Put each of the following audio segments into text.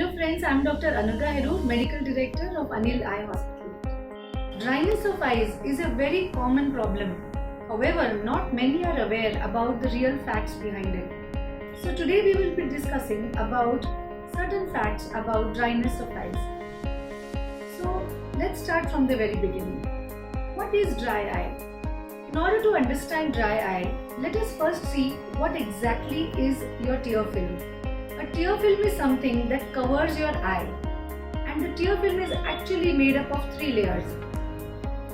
Hello friends, I am Dr. Anugha Heru, Medical Director of Anil Eye Hospital. Dryness of eyes is a very common problem. However, not many are aware about the real facts behind it. So today we will be discussing about certain facts about dryness of eyes. So let's start from the very beginning. What is dry eye? In order to understand dry eye, let us first see what exactly is your tear film. A tear film is something that covers your eye, and the tear film is actually made up of three layers: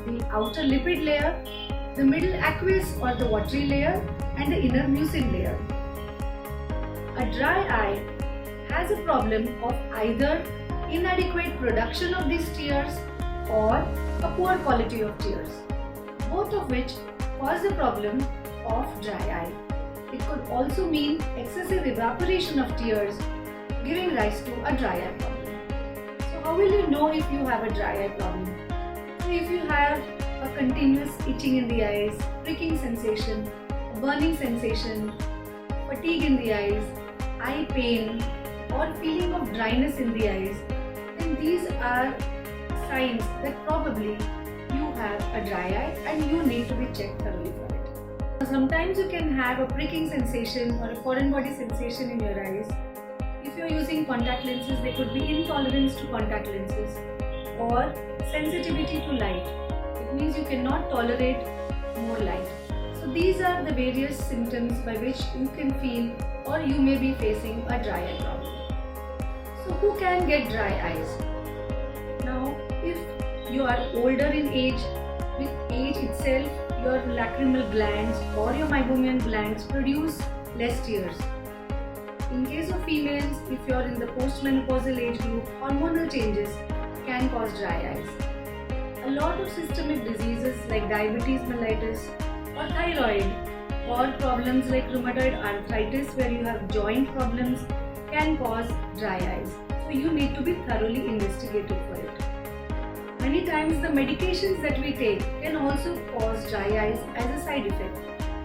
the outer lipid layer, the middle aqueous or the watery layer, and the inner mucin layer. A dry eye has a problem of either inadequate production of these tears or a poor quality of tears, both of which cause the problem of dry eye. It could also mean excessive evaporation of tears, giving rise to a dry eye problem. So how will you know if you have a dry eye problem? So if you have a continuous itching in the eyes, pricking sensation, burning sensation, fatigue in the eyes, eye pain, or feeling of dryness in the eyes, then these are signs that probably you have a dry eye and you need to be checked thoroughly for it. Sometimes you can have a pricking sensation or a foreign body sensation in your eyes. If you are using contact lenses, there could be intolerance to contact lenses or sensitivity to light. It means you cannot tolerate more light. So these are the various symptoms by which you can feel or you may be facing a dry eye problem. So who can get dry eyes? Now, if you are older in age, with age itself, your lacrimal glands or your meibomian glands produce less tears. In case of females, if you are in the postmenopausal age group, hormonal changes can cause dry eyes. A lot of systemic diseases like diabetes mellitus or thyroid or problems like rheumatoid arthritis where you have joint problems can cause dry eyes. So you need to be thoroughly investigated for it. Many times the medications that we take can also cause dry eyes as a side effect.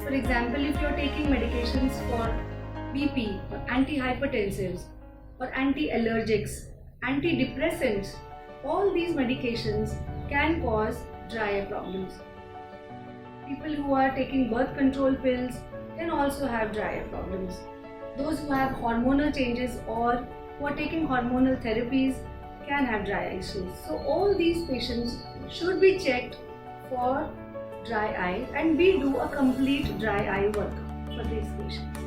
For example, if you are taking medications for BP or antihypertensives or anti-allergics, antidepressants, all these medications can cause dry eye problems. People who are taking birth control pills can also have dry eye problems. Those who have hormonal changes or who are taking hormonal therapies can have dry eye issues. So all these patients should be checked for dry eye and we do a complete dry eye work for these patients.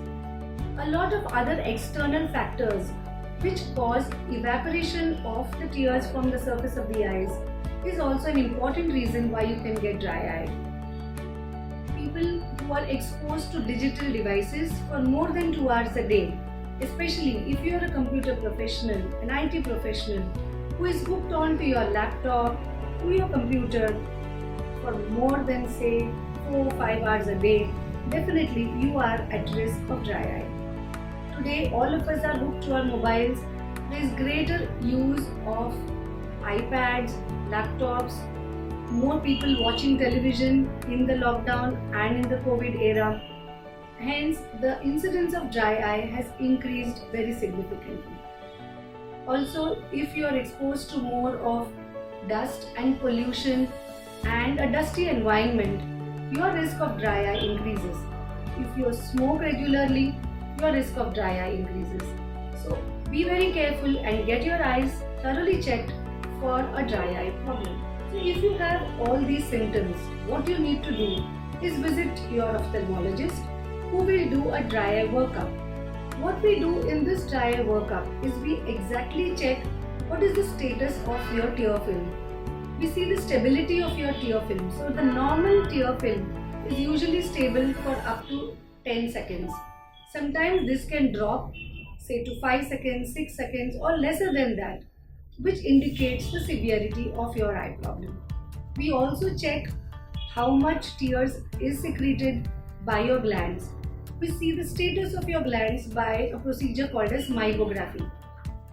A lot of other external factors which cause evaporation of the tears from the surface of the eyes is also an important reason why you can get dry eye. People who are exposed to digital devices for more than 2 hours a day, especially if you are a computer professional, an IT professional who is hooked on to your laptop, to your computer for more than say 4 or 5 hours a day, definitely you are at risk of dry eye. Today all of us are hooked to our mobiles. There is greater use of iPads, laptops, more people watching television in the lockdown and in the COVID era. Hence, the incidence of dry eye has increased very significantly. Also, if you are exposed to more of dust and pollution and a dusty environment, your risk of dry eye increases. If you smoke regularly, your risk of dry eye increases. So, be very careful and get your eyes thoroughly checked for a dry eye problem. So, if you have all these symptoms, what you need to do is visit your ophthalmologist who will do a dry eye workup. What we do in this dry eye workup is we exactly check what is the status of your tear film. We see the stability of your tear film. So the normal tear film is usually stable for up to 10 seconds. Sometimes this can drop say to 5 seconds, 6 seconds or lesser than that, which indicates the severity of your eye problem. We also check how much tears is secreted by your glands. We see the status of your glands by a procedure called as meibography.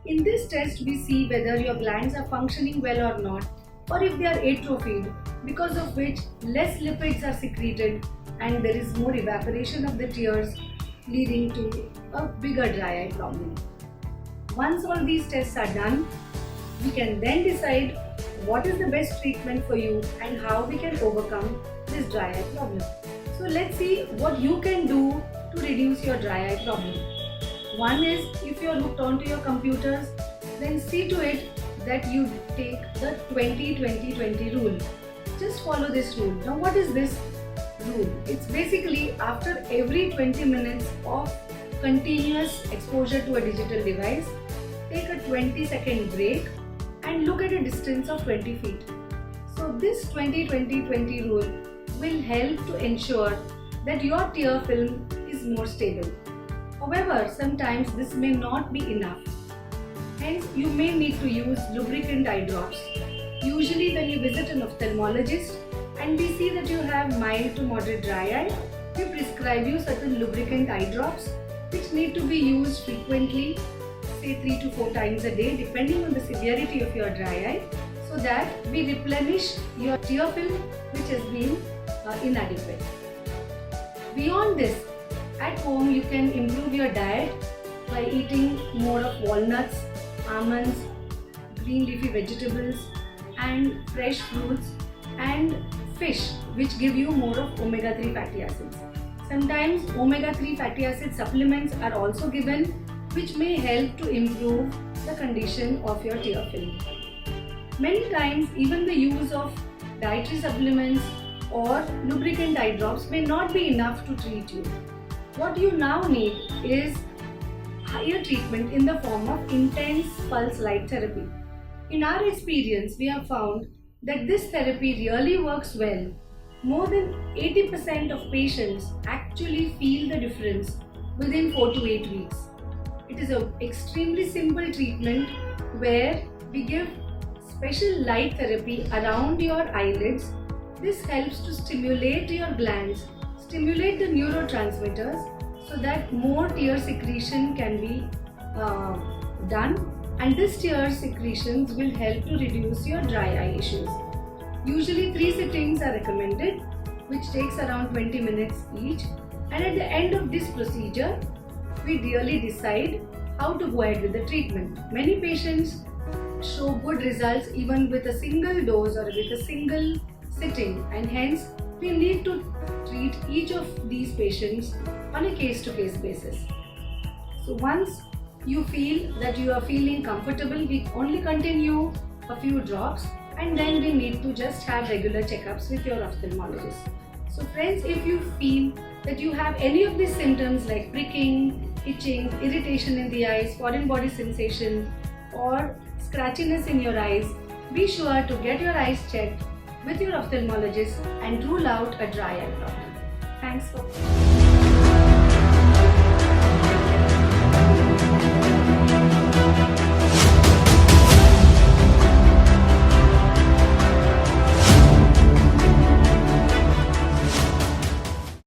In this test, we see whether your glands are functioning well or not, or if they are atrophied, because of which less lipids are secreted and there is more evaporation of the tears, leading to a bigger dry eye problem. Once all these tests are done, we can then decide what is the best treatment for you and how we can overcome this dry eye problem. So let's see what you can do to reduce your dry eye problem. One is, if you're hooked onto your computers, then see to it that you take the 20-20-20 rule. Just follow this rule. Now what is this rule? It's basically after every 20 minutes of continuous exposure to a digital device, take a 20-second break and look at a distance of 20 feet. So this 20-20-20 rule will help to ensure that your tear film is more stable. However, sometimes this may not be enough. Hence, you may need to use lubricant eye drops. Usually when you visit an ophthalmologist and we see that you have mild to moderate dry eye, we prescribe you certain lubricant eye drops which need to be used frequently, say 3 to 4 times a day depending on the severity of your dry eye, so that we replenish your tear film which has been inadequate. Beyond this, at home you can improve your diet by eating more of walnuts, almonds, green leafy vegetables and fresh fruits and fish, which give you more of omega-3 fatty acids. Sometimes omega-3 fatty acid supplements are also given, which may help to improve the condition of your tear film. Many times even the use of dietary supplements or lubricant eye drops may not be enough to treat you. What you now need is higher treatment in the form of intense pulse light therapy. In our experience, we have found that this therapy really works well. More than 80% of patients actually feel the difference within 4 to 8 weeks. It is an extremely simple treatment where we give special light therapy around your eyelids. This helps to stimulate your glands, stimulate the neurotransmitters so that more tear secretion can be done, and this tear secretions will help to reduce your dry eye issues. Usually 3 sittings are recommended, which takes around 20 minutes each, and at the end of this procedure we really decide how to go ahead with the treatment. Many patients show good results even with a single dose or with a single sitting, and hence we need to treat each of these patients on a case-to-case basis. So once you feel that you are feeling comfortable, we only continue a few drops and then we need to just have regular checkups with your ophthalmologist. So friends, if you feel that you have any of these symptoms like pricking, itching, irritation in the eyes, foreign body sensation or scratchiness in your eyes, be sure to get your eyes checked with your ophthalmologist and rule out a dry eye problem. Thanks for watching.